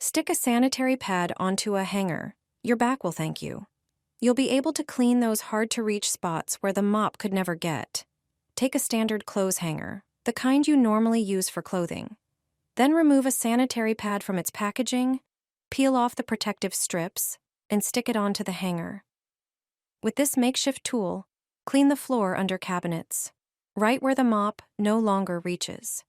Stick a sanitary pad onto a hanger. Your back will thank you. You'll be able to clean those hard-to-reach spots where the mop could never get. Take a standard clothes hanger, the kind you normally use for clothing. Then remove a sanitary pad from its packaging, peel off the protective strips, and stick it onto the hanger. With this makeshift tool, clean the floor under cabinets, right where the mop no longer reaches.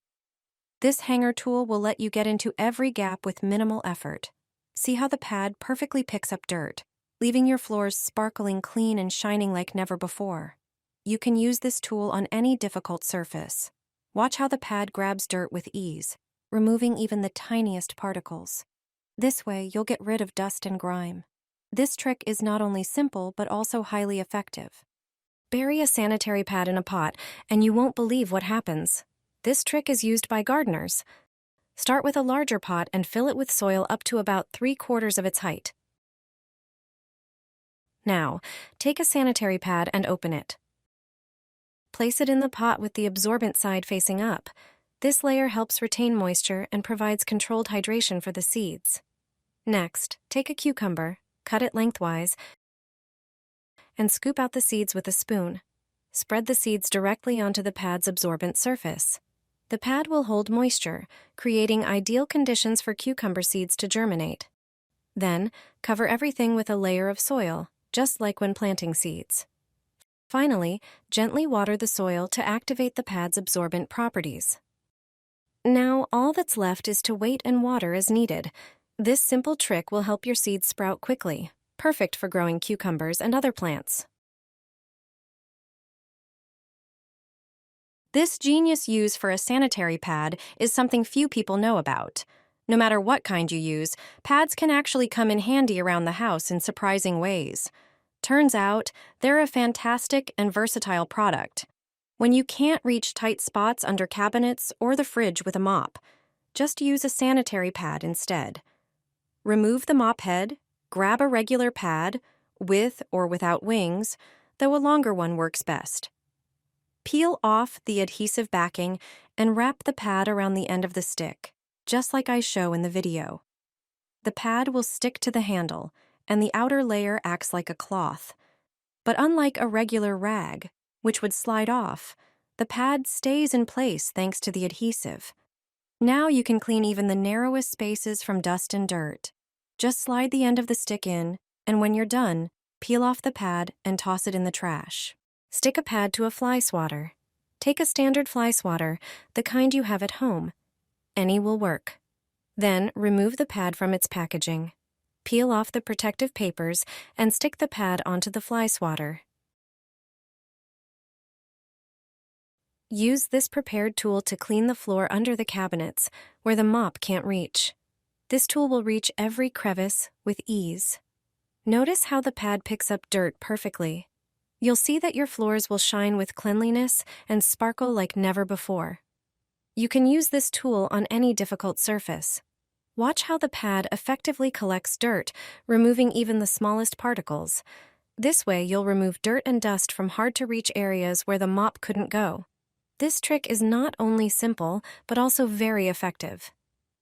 This hanger tool will let you get into every gap with minimal effort. See how the pad perfectly picks up dirt, leaving your floors sparkling clean and shining like never before. You can use this tool on any difficult surface. Watch how the pad grabs dirt with ease, removing even the tiniest particles. This way, you'll get rid of dust and grime. This trick is not only simple, but also highly effective. Bury a sanitary pad in a pot, and you won't believe what happens. This trick is used by gardeners. Start with a larger pot and fill it with soil up to about 3/4 of its height. Now, take a sanitary pad and open it. Place it in the pot with the absorbent side facing up. This layer helps retain moisture and provides controlled hydration for the seeds. Next, take a cucumber, cut it lengthwise, and scoop out the seeds with a spoon. Spread the seeds directly onto the pad's absorbent surface. The pad will hold moisture, creating ideal conditions for cucumber seeds to germinate. Then, cover everything with a layer of soil, just like when planting seeds. Finally, gently water the soil to activate the pad's absorbent properties. Now, all that's left is to wait and water as needed. This simple trick will help your seeds sprout quickly, perfect for growing cucumbers and other plants. This genius use for a sanitary pad is something few people know about. No matter what kind you use, pads can actually come in handy around the house in surprising ways. Turns out, they're a fantastic and versatile product. When you can't reach tight spots under cabinets or the fridge with a mop, just use a sanitary pad instead. Remove the mop head, grab a regular pad, with or without wings, though a longer one works best. Peel off the adhesive backing and wrap the pad around the end of the stick, just like I show in the video. The pad will stick to the handle, and the outer layer acts like a cloth. But unlike a regular rag, which would slide off, the pad stays in place thanks to the adhesive. Now you can clean even the narrowest spaces from dust and dirt. Just slide the end of the stick in, and when you're done, peel off the pad and toss it in the trash. Stick a pad to a fly swatter. Take a standard fly swatter, the kind you have at home. Any will work. Then remove the pad from its packaging. Peel off the protective papers and stick the pad onto the fly swatter. Use this prepared tool to clean the floor under the cabinets, where the mop can't reach. This tool will reach every crevice with ease. Notice how the pad picks up dirt perfectly. You'll see that your floors will shine with cleanliness and sparkle like never before. You can use this tool on any difficult surface. Watch how the pad effectively collects dirt, removing even the smallest particles. This way, you'll remove dirt and dust from hard-to-reach areas where the mop couldn't go. This trick is not only simple, but also very effective.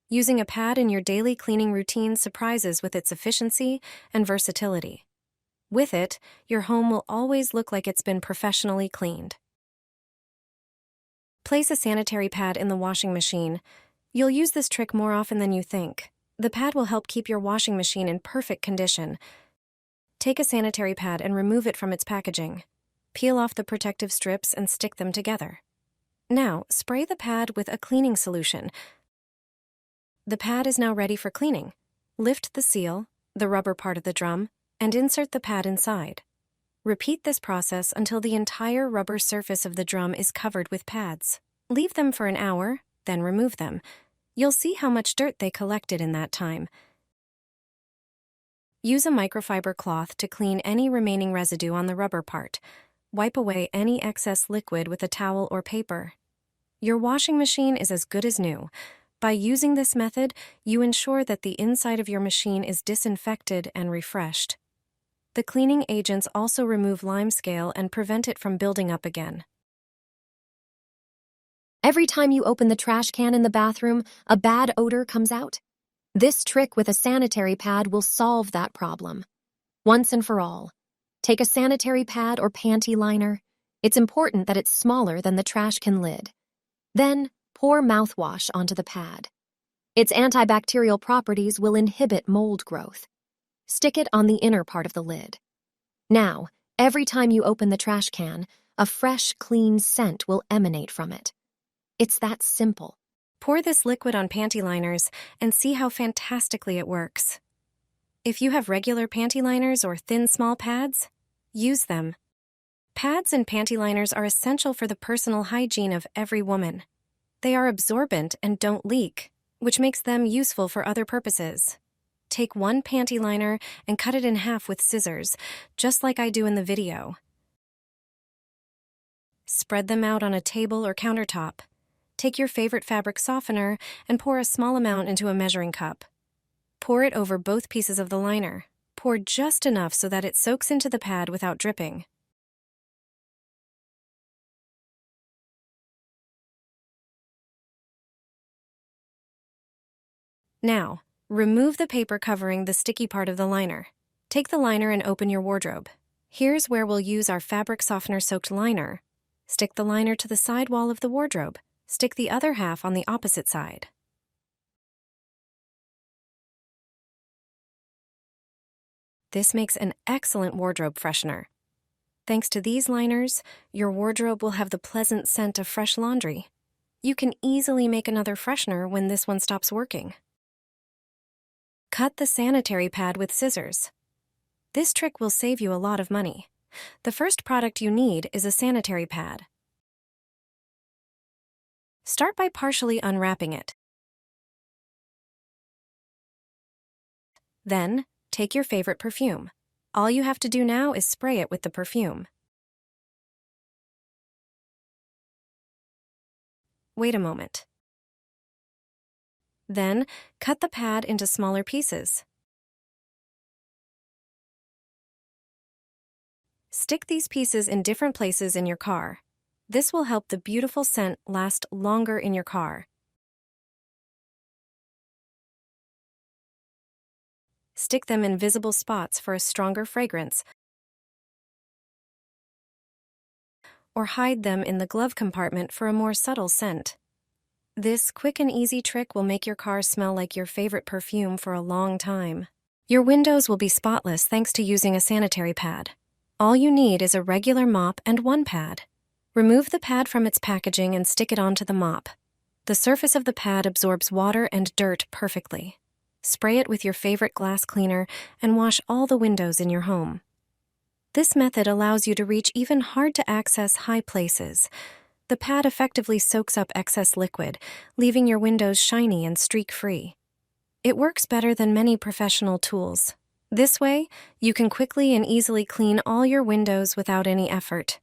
Using a pad in your daily cleaning routine surprises with its efficiency and versatility. With it, your home will always look like it's been professionally cleaned. Place a sanitary pad in the washing machine. You'll use this trick more often than you think. The pad will help keep your washing machine in perfect condition. Take a sanitary pad and remove it from its packaging. Peel off the protective strips and stick them together. Now, spray the pad with a cleaning solution. The pad is now ready for cleaning. Lift the seal, the rubber part of the drum, and insert the pad inside. Repeat this process until the entire rubber surface of the drum is covered with pads. Leave them for an hour, then remove them. You'll see how much dirt they collected in that time. Use a microfiber cloth to clean any remaining residue on the rubber part. Wipe away any excess liquid with a towel or paper. Your washing machine is as good as new. By using this method, you ensure that the inside of your machine is disinfected and refreshed. The cleaning agents also remove limescale and prevent it from building up again. Every time you open the trash can in the bathroom, a bad odor comes out? This trick with a sanitary pad will solve that problem. Once and for all, take a sanitary pad or panty liner. It's important that it's smaller than the trash can lid. Then, pour mouthwash onto the pad. Its antibacterial properties will inhibit mold growth. Stick it on the inner part of the lid. Now, every time you open the trash can, a fresh, clean scent will emanate from it. It's that simple. Pour this liquid on panty liners and see how fantastically it works. If you have regular panty liners or thin, small pads, use them. Pads and panty liners are essential for the personal hygiene of every woman. They are absorbent and don't leak, which makes them useful for other purposes. Take one panty liner and cut it in half with scissors, just like I do in the video. Spread them out on a table or countertop. Take your favorite fabric softener and pour a small amount into a measuring cup. Pour it over both pieces of the liner. Pour just enough so that it soaks into the pad without dripping. Now, remove the paper covering the sticky part of the liner. Take the liner and open your wardrobe. Here's where we'll use our fabric softener-soaked liner. Stick the liner to the side wall of the wardrobe. Stick the other half on the opposite side. This makes an excellent wardrobe freshener. Thanks to these liners, your wardrobe will have the pleasant scent of fresh laundry. You can easily make another freshener when this one stops working. Cut the sanitary pad with scissors. This trick will save you a lot of money. The first product you need is a sanitary pad. Start by partially unwrapping it. Then, take your favorite perfume. All you have to do now is spray it with the perfume. Wait a moment. Then, cut the pad into smaller pieces. Stick these pieces in different places in your car. This will help the beautiful scent last longer in your car. Stick them in visible spots for a stronger fragrance, or hide them in the glove compartment for a more subtle scent. This quick and easy trick will make your car smell like your favorite perfume for a long time. Your windows will be spotless thanks to using a sanitary pad. All you need is a regular mop and one pad. Remove the pad from its packaging and stick it onto the mop. The surface of the pad absorbs water and dirt perfectly. Spray it with your favorite glass cleaner and wash all the windows in your home. This method allows you to reach even hard-to-access high places. The pad effectively soaks up excess liquid, leaving your windows shiny and streak-free. It works better than many professional tools. This way, you can quickly and easily clean all your windows without any effort.